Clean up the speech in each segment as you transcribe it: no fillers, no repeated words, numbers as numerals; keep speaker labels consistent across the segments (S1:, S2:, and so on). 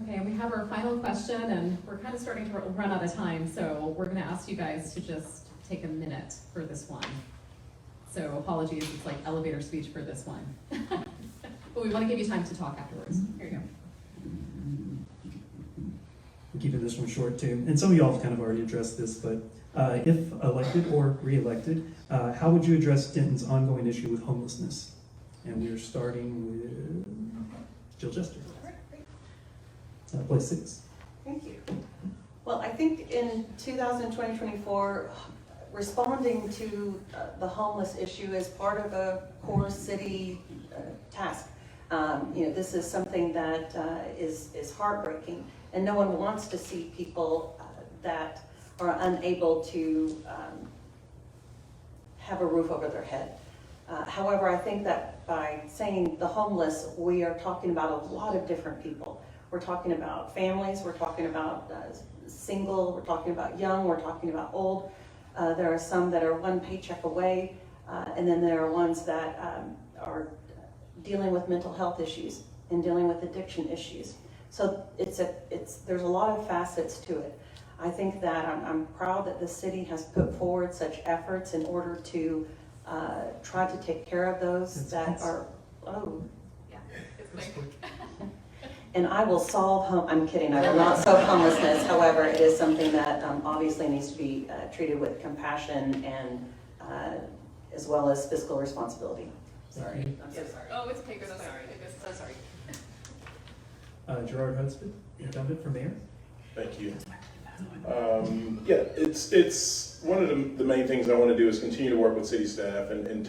S1: Okay, we have our final question, and we're kind of starting to run out of time, so we're going to ask you guys to just take a minute for this one. So apologies, it's like elevator speech for this one. But we want to give you time to talk afterwards. Here you go.
S2: I'm keeping this one short too, and some of y'all have kind of already addressed this, but if elected or re-elected, how would you address Denton's ongoing issue with homelessness? And we're starting with Jill Jester. Place 6.
S3: Thank you. Well, I think in 2024, responding to the homeless issue is part of a core city task. This is something that is heartbreaking, and no one wants to see people that are unable to have a roof over their head. However, I think that by saying the homeless, we are talking about a lot of different people. We're talking about families, we're talking about single, we're talking about young, we're talking about old. There are some that are one paycheck away, and then there are ones that are dealing with mental health issues and dealing with addiction issues. So there's a lot of facets to it. I think that I'm proud that the city has put forward such efforts in order to try to take care of those that are,
S1: Yeah, it's quick.
S3: and I will solve, I'm kidding, I will not solve homelessness. However, it is something that obviously needs to be treated with compassion and as well as fiscal responsibility. Sorry, I'm so sorry.
S1: Oh, it's okay, so sorry. So sorry.
S2: Gerard Hudspeth, Incumbent for Mayor.
S4: Thank you. It's one of the main things I want to do is continue to work with city staff and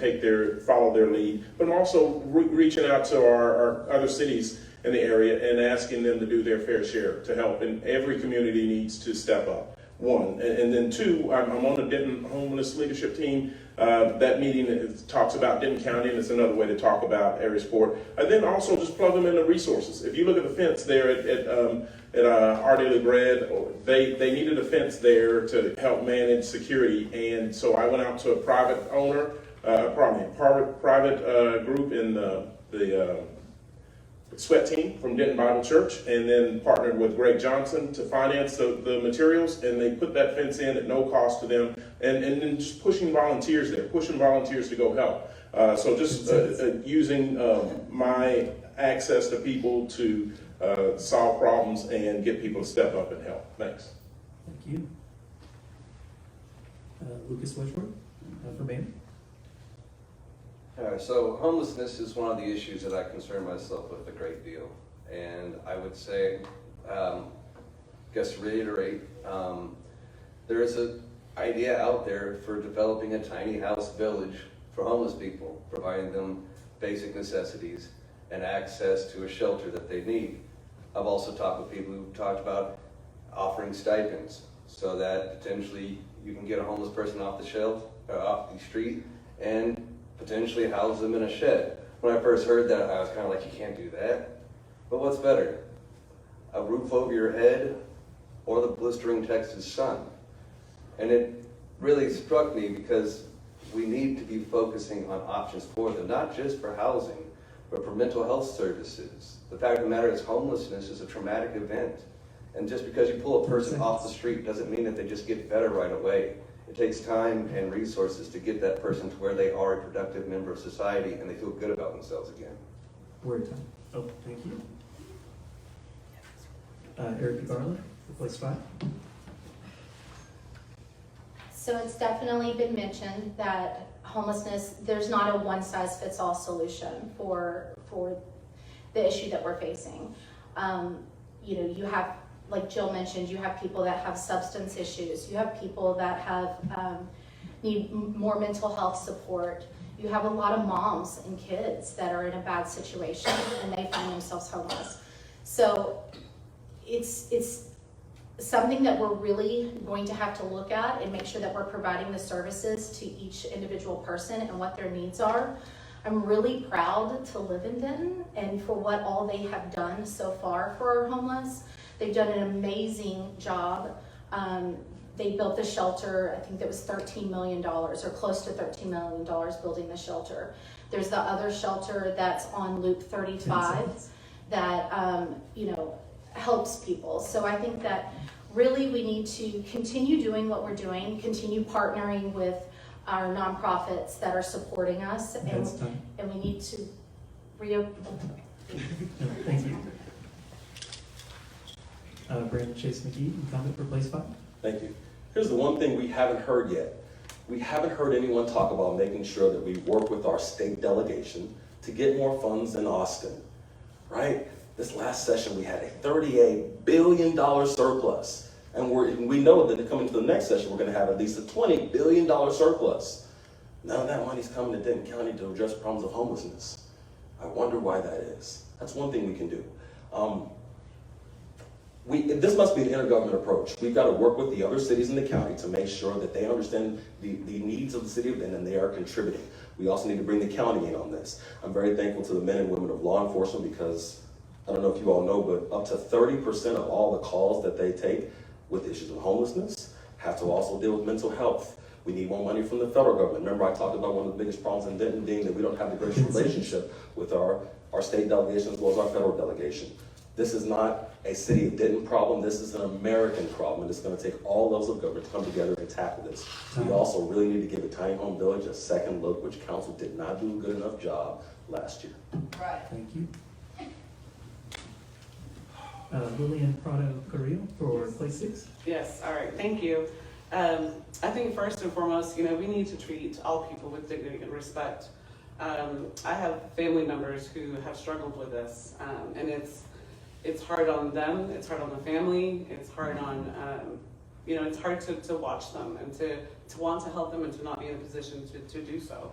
S4: follow their lead, but I'm also reaching out to our other cities in the area and asking them to do their fair share to help, and every community needs to step up. One, and then two, I'm on the Denton homeless leadership team. That meeting talks about Denton County, and it's another way to talk about area support. And then also just plug them into resources. If you look at the fence there at Our Daily Bread, they needed a fence there to help manage security, and so I went out to a private group in the sweat team from Denton Bible Church, and then partnered with Greg Johnson to finance the materials, and they put that fence in at no cost to them, and then just pushing volunteers to go help. So just using my access to people to solve problems and get people to step up and help. Thanks.
S2: Thank you. Lucas Wedgeworth for Mayor.
S5: So homelessness is one of the issues that I concern myself with a great deal. And I would say, just to reiterate, there is an idea out there for developing a tiny house village for homeless people, providing them basic necessities and access to a shelter that they need. I've also talked with people who've talked about offering stipends so that potentially you can get a homeless person off the street and potentially house them in a shed. When I first heard that, I was kind of like, you can't do that. But what's better? A roof over your head or the blistering Texas sun? And it really struck me because we need to be focusing on options for them, not just for housing, but for mental health services. The fact of the matter is homelessness is a traumatic event. And just because you pull a person off the street doesn't mean that they just get better right away. It takes time and resources to get that person to where they are a productive member of society and they feel good about themselves again.
S2: Word time. Oh, thank you. Eric Garland for place 5.
S6: So it's definitely been mentioned that homelessness, there's not a one-size-fits-all solution for the issue that we're facing. You have, like Jill mentioned, you have people that have substance issues. You have people that have need more mental health support. You have a lot of moms and kids that are in a bad situation and they find themselves homeless. So it's something that we're really going to have to look at and make sure that we're providing the services to each individual person and what their needs are. I'm really proud to live in Denton and for what all they have done so far for our homeless. They've done an amazing job. They built the shelter, I think that was $13 million or close to $13 million building the shelter. There's the other shelter that's on Loop 35 that, helps people. So I think that really we need to continue doing what we're doing, continue partnering with our nonprofits that are supporting us,
S2: That's time.
S6: and we need to
S2: Thank you. Brandon Chase McGee, incumbent for place 5.
S7: Thank you. Here's the one thing we haven't heard yet. We haven't heard anyone talk about making sure that we work with our state delegation to get more funds in Austin, right? This last session, we had a $38 billion surplus. And we know that coming to the next session, we're going to have at least a $20 billion surplus. None of that money's coming to Denton County to address problems of homelessness. I wonder why that is. That's one thing we can do. This must be an intergovernmental approach. We've got to work with the other cities in the county to make sure that they understand the needs of the city of Denton and they are contributing. We also need to bring the county in on this. I'm very thankful to the men and women of law enforcement because, I don't know if you all know, but up to 30% of all the calls that they take with issues of homelessness have to also deal with mental health. We need more money from the federal government. Remember I talked about one of the biggest problems in Denton being that we don't have the greatest relationship with our state delegation as well as our federal delegation. This is not a city of Denton problem. This is an American problem, and it's going to take all levels of government to come together and tackle this. We also really need to give a tiny home village a second look, which council did not do a good enough job last year.
S6: Right.
S2: Thank you. Lilyan, Prado, Carrillo for place 6.
S8: Yes, all right, thank you. I think first and foremost, we need to treat all people with dignity and respect. I have family members who have struggled with this, and it's hard on them, it's hard on the family, it's hard on, it's hard to watch them and to want to help them and to not be in a position to do so.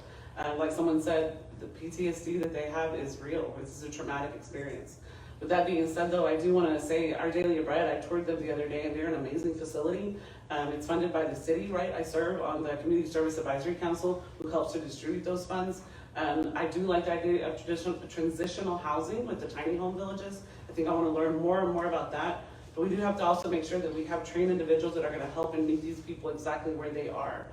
S8: Like someone said, the PTSD that they have is real. This is a traumatic experience. With that being said, though, I do want to say Our Daily Bread, I toured them the other day, and they're an amazing facility. It's funded by the city, right? I serve on the Community Service Advisory Council, who helps to distribute those funds. I do like the idea of transitional housing with the tiny home villages. I think I want to learn more and more about that. But we do have to also make sure that we have trained individuals that are going to help and meet these people exactly where they are.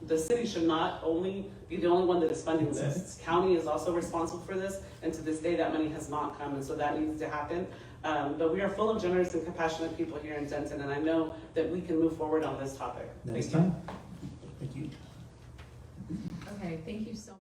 S8: The city should not only be the only one that is funding this. County is also responsible for this, and to this day that money has not come, and so that needs to happen. But we are full of generous and compassionate people here in Denton, and I know that we can move forward on this topic.
S2: Next
S8: Thank you.
S2: time. Thank you.
S1: Okay, thank you so much.